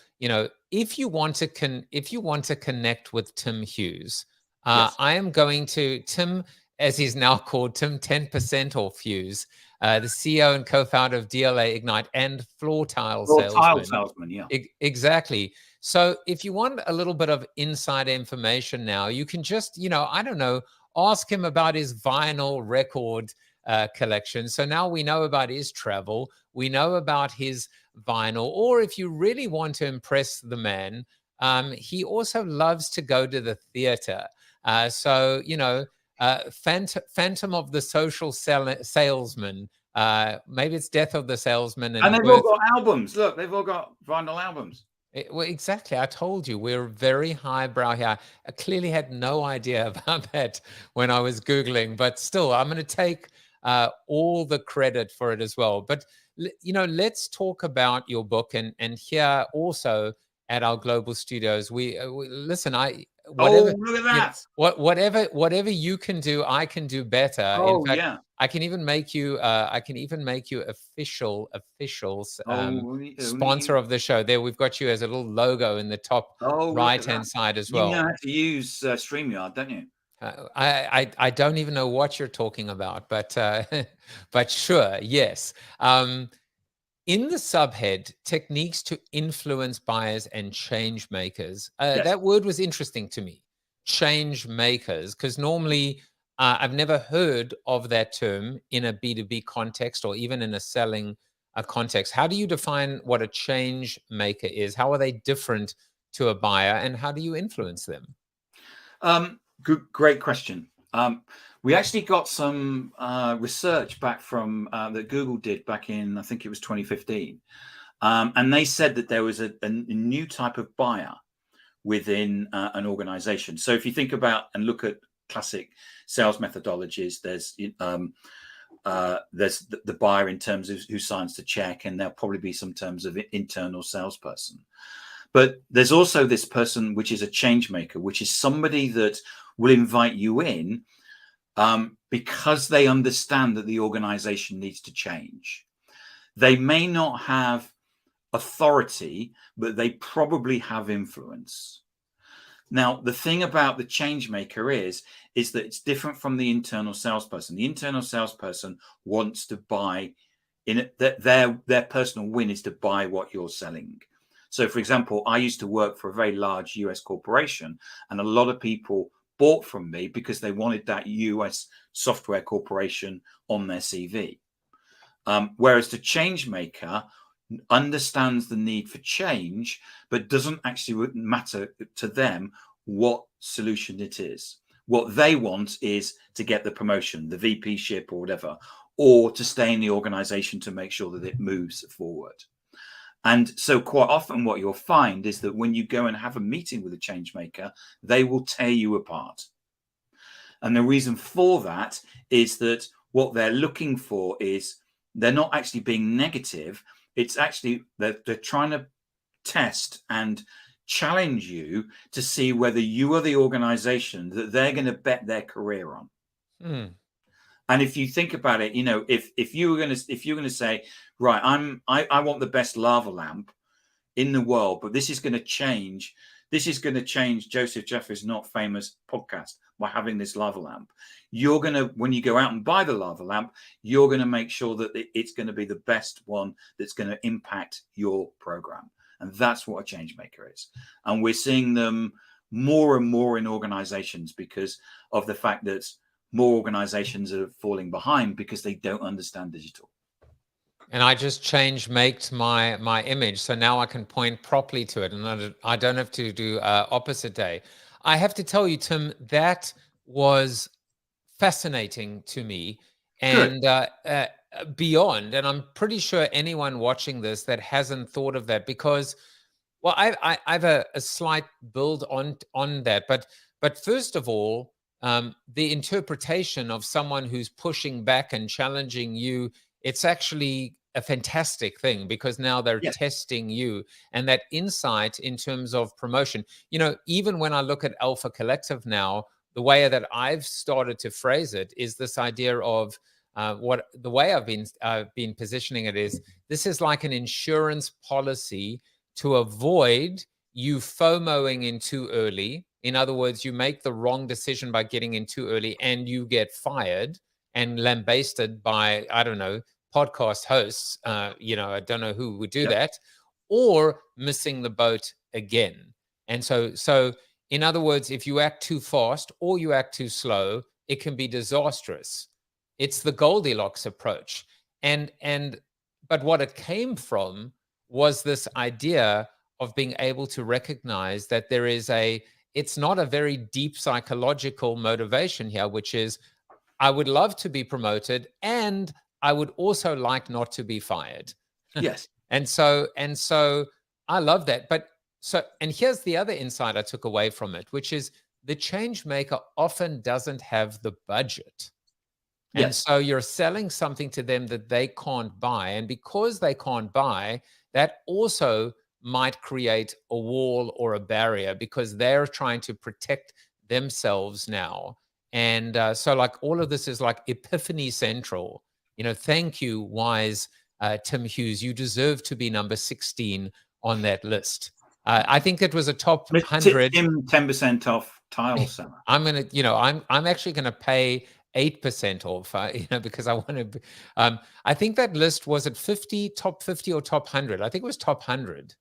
if you want to connect with Tim Hughes,
Yes.
I am going to Tim, as he's now called, Tim 10% off Hughes, the CEO and co-founder of DLA Ignite and Floor Tile Salesman.
Yeah.
Exactly. So if you want a little bit of inside information now, you can just, I don't know, ask him about his vinyl record collection. So now we know about his travel, we know about his vinyl, or if you really want to impress the man, he also loves to go to the theater. So, Phantom of the Social Salesman, maybe it's Death of the Salesman.
And they've all got albums. Look, they've all got vinyl albums.
Well, exactly. I told you, we're very highbrow here. I clearly had no idea about that when I was Googling, but still, I'm going to take all the credit for it as well. But, let's talk about your book, and here also at our global studios, we listen, whatever,
look at that.
Whatever you can do, I can do better. In fact, yeah. I can even make you official sponsor of the show. There, we've got you as a little logo in the top right-hand side as well.
You know how to use StreamYard, don't you?
I don't even know what you're talking about, but sure, yes. In the subhead, techniques to influence buyers and change makers. Yes. That word was interesting to me, change makers, because normally I've never heard of that term in a B2B context or even in a selling context. How do you define what a change maker is? How are they different to a buyer, and how do you influence them?
Great question. We actually got some research back from that Google did back in, I think it was 2015. And they said that there was a new type of buyer within an organization. So if you think about and look at classic sales methodologies, there's the buyer in terms of who signs the check, and there'll probably be some terms of internal salesperson. But there's also this person, which is a change maker, which is somebody that will invite you in because they understand that the organization needs to change. They may not have authority, but they probably have influence. Now, the thing about the change maker is that it's different from the internal salesperson. The internal salesperson wants to buy in it, that their personal win is to buy what you're selling. So, for example, I used to work for a very large US corporation, and a lot of people bought from me because they wanted that US software corporation on their CV. Whereas the change maker understands the need for change, but doesn't actually matter to them what solution it is. What they want is to get the promotion, the VP ship or whatever, or to stay in the organization to make sure that it moves forward. And so quite often what you'll find is that when you go and have a meeting with a change maker, they will tear you apart. And the reason for that is that what they're looking for is they're not actually being negative. It's actually they're trying to test and challenge you to see whether you are the organization that they're going to bet their career on. And if you think about it, if you're going to say, right, I want the best lava lamp in the world, but this is going to change. This is going to change Joseph Jeffries' Not Famous podcast by having this lava lamp. You're going to, when you go out and buy the lava lamp, you're going to make sure that it's going to be the best one that's going to impact your program. And that's what a change maker is. And we're seeing them more and more in organizations because of the fact that more organizations are falling behind because they don't understand digital.
And I just maked my image, so now I can point properly to it, and I don't have to do opposite day. I have to tell you, Tim, that was fascinating to me, and beyond. And I'm pretty sure anyone watching this that hasn't thought of that, because, well, I have a slight build on that, but first of all, the interpretation of someone who's pushing back and challenging you, it's actually a fantastic thing, because now they're testing you, and that insight in terms of promotion. Even when I look at Alpha Collective now, the way that I've started to phrase it is this idea of the way I've been positioning it is, this is like an insurance policy to avoid you FOMOing in too early. In other words, you make the wrong decision by getting in too early and you get fired and lambasted by, I don't know, podcast hosts. I don't know who would do that, or missing the boat again. And so in other words, if you act too fast or you act too slow, it can be disastrous. It's the Goldilocks approach. But what it came from was this idea of being able to recognize that it's not a very deep psychological motivation here, which is, I would love to be promoted and I would also like not to be fired.
Yes.
And so I love that. And here's the other insight I took away from it, which is the change maker often doesn't have the budget. And so you're selling something to them that they can't buy. And because they can't buy, that also might create a wall or a barrier, because they're trying to protect themselves now. And so like all of this is like Epiphany Central. Thank you, wise Tim Hughes. You deserve to be number 16 on that list. I think it was a top 100.
10% off tile seller.
I'm actually gonna pay 8% off, because I want to. I think that list was at 50, top 50 or top 100. I think it was top 100.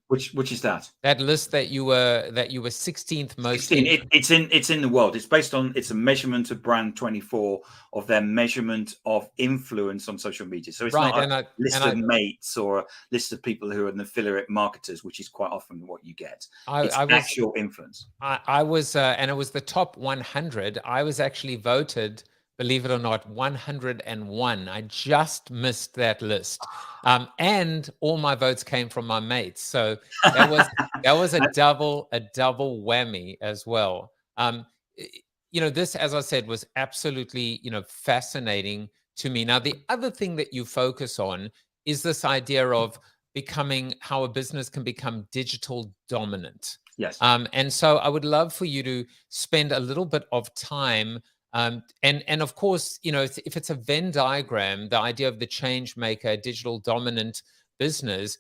Which is that?
That list that you were 16th most.
16. It's in the world. It's a measurement of Brand 24 of their measurement of influence on social media. So it's not a list of mates or a list of people who are an affiliate marketers, which is quite often what you get. It's actual influence.
I was, and it was the top 100. I was actually voted, believe it or not, 101. I just missed that list. And all my votes came from my mates. So that was a double whammy as well. This, as I said, was absolutely, fascinating to me. Now, the other thing that you focus on is this idea of how a business can become digital dominant.
Yes.
And so I would love for you to spend a little bit of time. And of course, if it's a Venn diagram, the idea of the change maker, digital dominant business,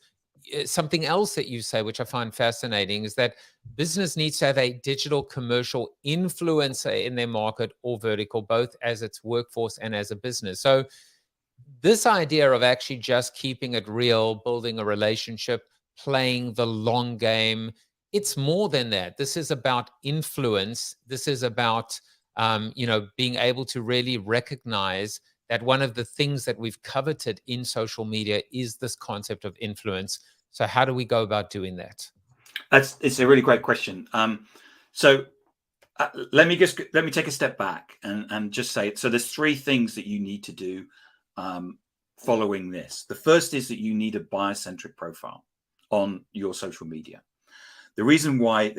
something else that you say, which I find fascinating, is that business needs to have a digital commercial influencer in their market or vertical, both as its workforce and as a business. So this idea of actually just keeping it real, building a relationship, playing the long game, it's more than that. This is about influence. This is about, being able to really recognize that one of the things that we've coveted in social media is this concept of influence. So how do we go about doing that?
It's a really great question. So let me take a step back and just say, so there's three things that you need to do following this. The first is that you need a buyer-centric profile on your social media. The reason why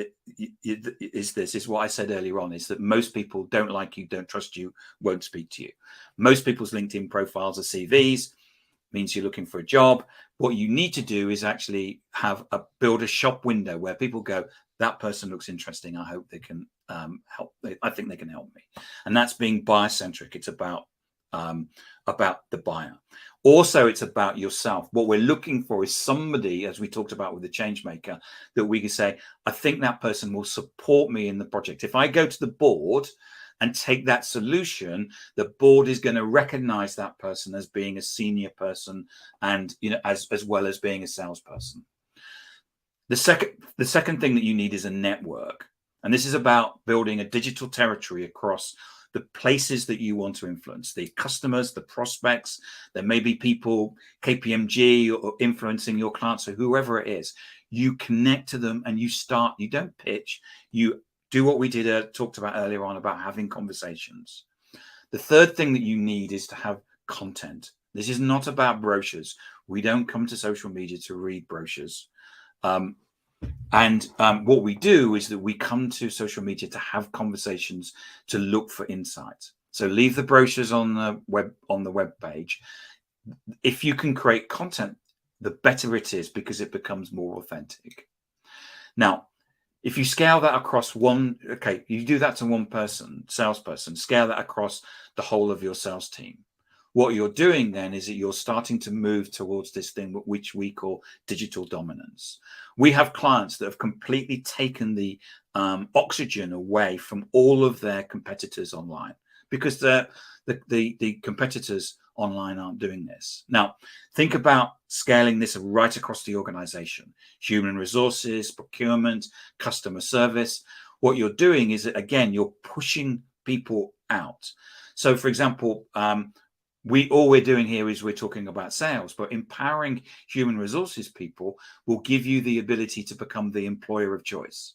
is what I said earlier on, is that most people don't like you, don't trust you, won't speak to you. Most people's LinkedIn profiles are CVs, means you're looking for a job. What you need to do is actually build a shop window where people go, that person looks interesting, I hope they can help. I think they can help me. And that's being buyer-centric. It's about the buyer. Also, it's about yourself. What we're looking for is somebody, as we talked about with the Changemaker, that we can say, I think that person will support me in the project. If I go to the board and take that solution, the board is going to recognize that person as being a senior person, and as well as being a salesperson. The second thing that you need is a network. And this is about building a digital territory across the places that you want to influence, the customers, the prospects. There may be people, KPMG, or influencing your clients, or whoever it is. You connect to them and you don't pitch, you do what we talked about earlier on about having conversations. The third thing that you need is to have content. This is not about brochures. We don't come to social media to read brochures. What we do is that we come to social media to have conversations, to look for insights. So leave the brochures on the web page. If you can create content, the better it is, because it becomes more authentic. Now, if you scale that across you do that to one person, salesperson, scale that across the whole of your sales team. What you're doing then is that you're starting to move towards this thing which we call digital dominance. We have clients that have completely taken the oxygen away from all of their competitors online, because the competitors online aren't doing this. Now, think about scaling this right across the organization: human resources, procurement, customer service. What you're doing is that, again, you're pushing people out. So, for example, all we're doing here is we're talking about sales, but empowering human resources people will give you the ability to become the employer of choice.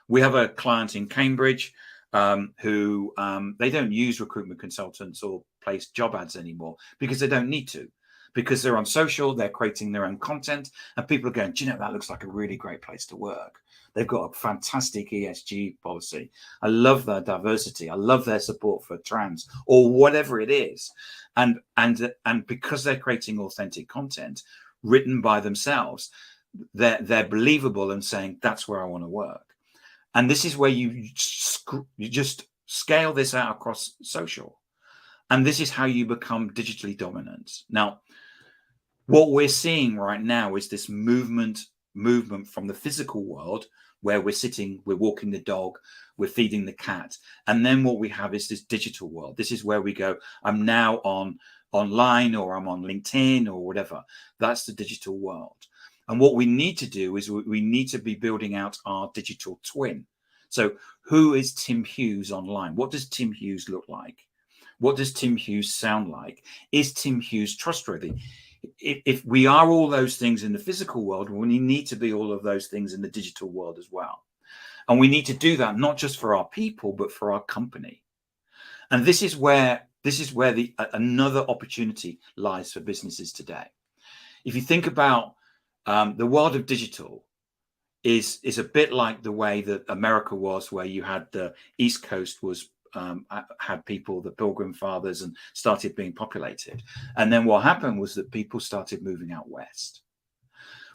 We have a client in Cambridge who they don't use recruitment consultants or place job ads anymore, because they don't need to, because they're on social, they're creating their own content, and people are going, do you know, that looks like a really great place to work. They've got a fantastic ESG policy. I love their diversity. I love their support for trans, or whatever it is. And because they're creating authentic content written by themselves, they're believable and saying, that's where I want to work. And this is where you just scale this out across social. And this is how you become digitally dominant. Now, what we're seeing right now is this movement from the physical world, where we're sitting, we're walking the dog, we're feeding the cat. And then what we have is this digital world. This is where we go, I'm now online, or I'm on LinkedIn, or whatever. That's the digital world. And what we need to do is we need to be building out our digital twin. So who is Tim Hughes online? What does Tim Hughes look like? What does Tim Hughes sound like? Is Tim Hughes trustworthy? If we are all those things in the physical world, we need to be all of those things in the digital world as well. And we need to do that not just for our people, but for our company. And this is where another opportunity lies for businesses today. If you think about the world of digital, is a bit like the way that America was, where you had the East Coast had people, the Pilgrim Fathers, and started being populated. And then what happened was that people started moving out west.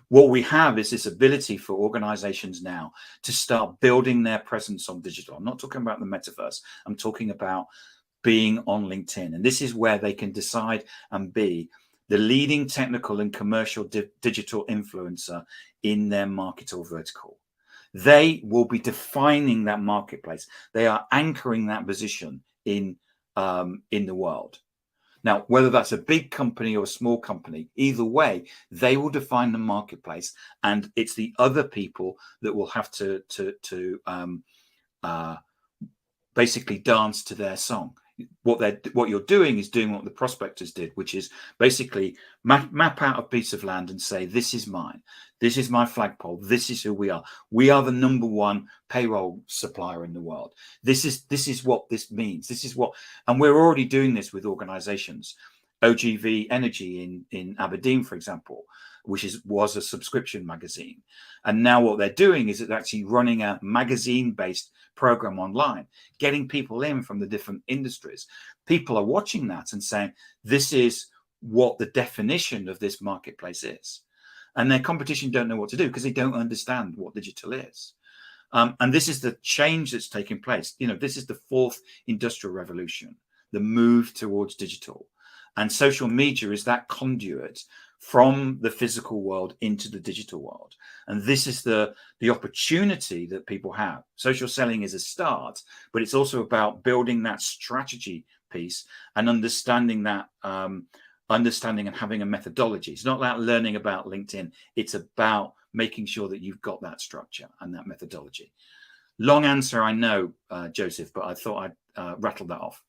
What we have is this ability for organizations now to start building their presence on digital. I'm not talking about the metaverse. I'm talking about being on LinkedIn. And this is where they can decide and be the leading technical and commercial digital influencer in their market or vertical. They will be defining that marketplace. They are anchoring that position in the world. Now, whether that's a big company or a small company, either way, they will define the marketplace, and it's the other people that will have to basically dance to their song. What you're doing is doing what the prospectors did, which is basically map out a piece of land and say, this is mine, this is my flagpole, this is who we are. We are the number one payroll supplier in the world. This is what this means. This is what, and we're already doing this with organizations. OGV Energy in Aberdeen, for example, which was a subscription magazine. And now what they're doing is it's actually running a magazine-based program online, getting people in from the different industries. People are watching that and saying, this is what the definition of this marketplace is. And their competition don't know what to do because they don't understand what digital is. And this is the change that's taking place. You know, this is the fourth industrial revolution, the move towards digital. And social media is that conduit from the physical world into the digital world. And this is the opportunity that people have. Social selling is a start, but it's also about building that strategy piece and understanding that, understanding and having a methodology. It's not about learning about LinkedIn. It's about making sure that you've got that structure and that methodology. Long answer, I know, Joseph, but I thought I'd rattle that off.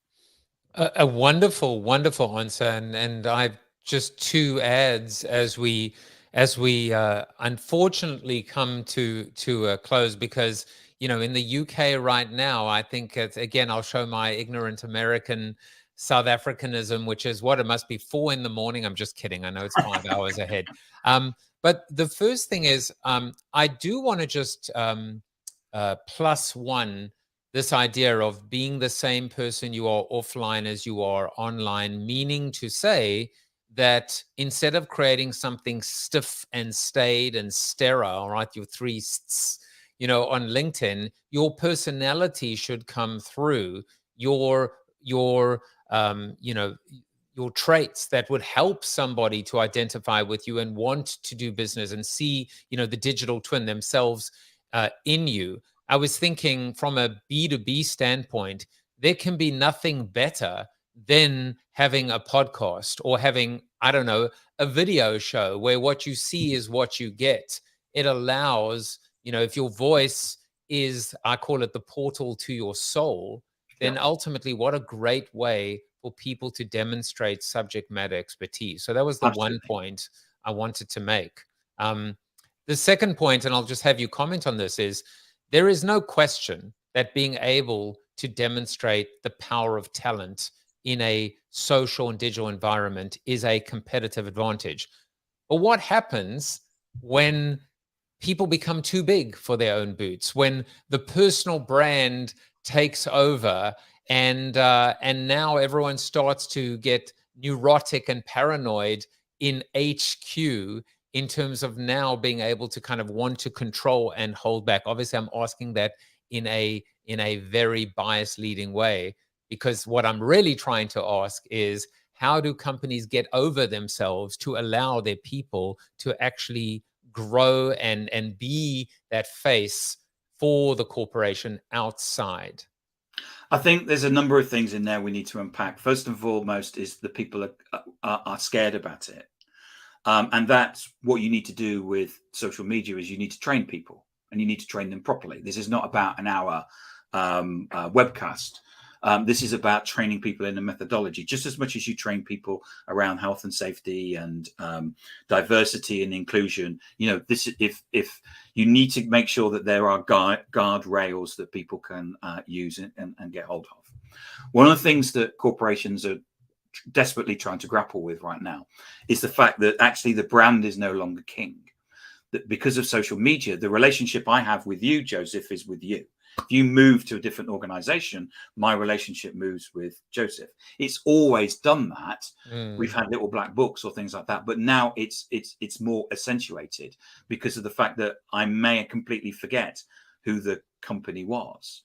A wonderful, wonderful answer, and I've just two ads as we unfortunately come to a close, because in the UK right now, I think again I'll show my ignorant American South Africanism, which is what it must be 4 a.m. I'm just kidding. I know it's 5 hours ahead. But the first thing is I do want to just plus one this idea of being the same person you are offline as you are online, meaning to say that instead of creating something stiff and staid and sterile, right, your three sts, on LinkedIn, your personality should come through, your traits that would help somebody to identify with you and want to do business and see, the digital twin themselves in you. I was thinking from a B2B standpoint, there can be nothing better than having a podcast or having, I don't know, a video show where what you see is what you get. It allows, if your voice is, I call it the portal to your soul, then ultimately what a great way for people to demonstrate subject matter expertise. So that was the
Absolutely.
one point I wanted to make. The second point, and I'll just have you comment on this, is there is no question that being able to demonstrate the power of talent in a social and digital environment is a competitive advantage. But what happens when people become too big for their own boots, when the personal brand takes over and now everyone starts to get neurotic and paranoid in HQ in terms of now being able to kind of want to control and hold back? Obviously, I'm asking that in a very biased leading way, because what I'm really trying to ask is, how do companies get over themselves to allow their people to actually grow and be that face for the corporation outside?
I think there's a number of things in there we need to unpack. First and foremost is the people are scared about it. And that's what you need to do with social media, is you need to train people and you need to train them properly. This is not about an hour webcast. This is about training people in a methodology, just as much as you train people around health and safety and diversity and inclusion. This, if you need to make sure that there are guardrails that people can use and get hold of. One of the things that corporations are desperately trying to grapple with right now is the fact that actually the brand is no longer king. That because of social media, the relationship I have with you, Joseph, is with you. If you move to a different organization, my relationship moves with Joseph. It's always done that. We've had little black books or things like that, but now it's more accentuated because of the fact that I may completely forget who the company was.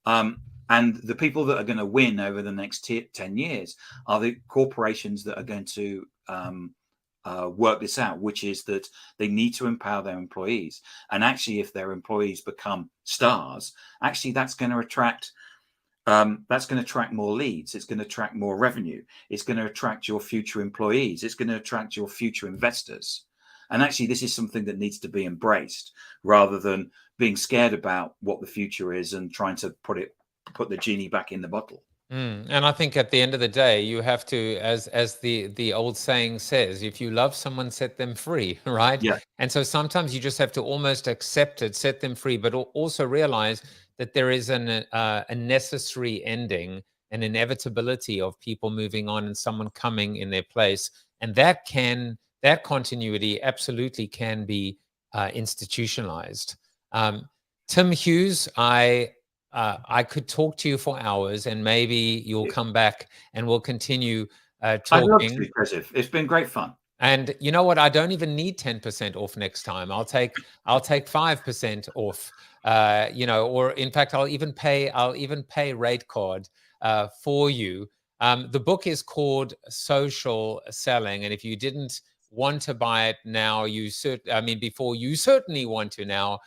And the people that are going to win over the next 10 years are the corporations that are going to work this out, which is that they need to empower their employees. And actually, if their employees become stars, actually that's going to attract more leads. It's going to attract more revenue. It's going to attract your future employees. It's going to attract your future investors. And actually, this is something that needs to be embraced rather than being scared about what the future is and trying to put the genie back in the bottle.
And I think at the end of the day, you have to, as the old saying says, if you love someone, set them free, right?
Yeah.
And so sometimes you just have to almost accept it, set them free, but also realize that there is a necessary ending, an inevitability of people moving on and someone coming in their place. And that continuity absolutely can be institutionalized. Tim Hughes, I could talk to you for hours, and maybe you'll come back and we'll continue talking.
I'd love to, Chris. It's been great fun.
And you know what? I don't even need 10% off next time. I'll take 5% off. Or in fact, I'll even pay rate card for you. The book is called Social Selling, and if you didn't want to buy it now, before, you certainly want to now.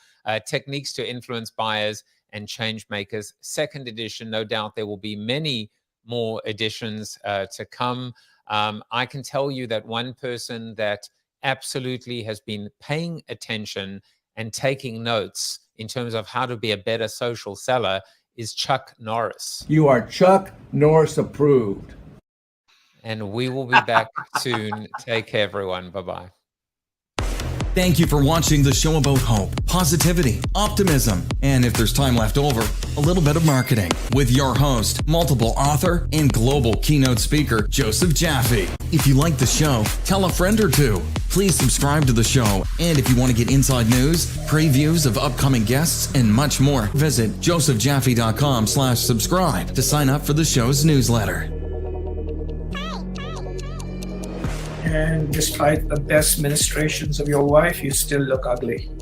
Techniques to Influence Buyers and Changemakers, 2nd edition. No doubt there will be many more editions to come. I can tell you that one person that absolutely has been paying attention and taking notes in terms of how to be a better social seller is Chuck Norris.
You are Chuck Norris approved.
And we will be back soon. Take care, everyone. Bye-bye.
Thank you for watching the show about hope, positivity, optimism, and if there's time left over, a little bit of marketing with your host, multiple author, and global keynote speaker, Joseph Jaffe. If you like the show, tell a friend or two. Please subscribe to the show, and if you want to get inside news, previews of upcoming guests, and much more, visit josephjaffe.com/subscribe to sign up for the show's newsletter.
And despite the best ministrations of your wife, you still look ugly.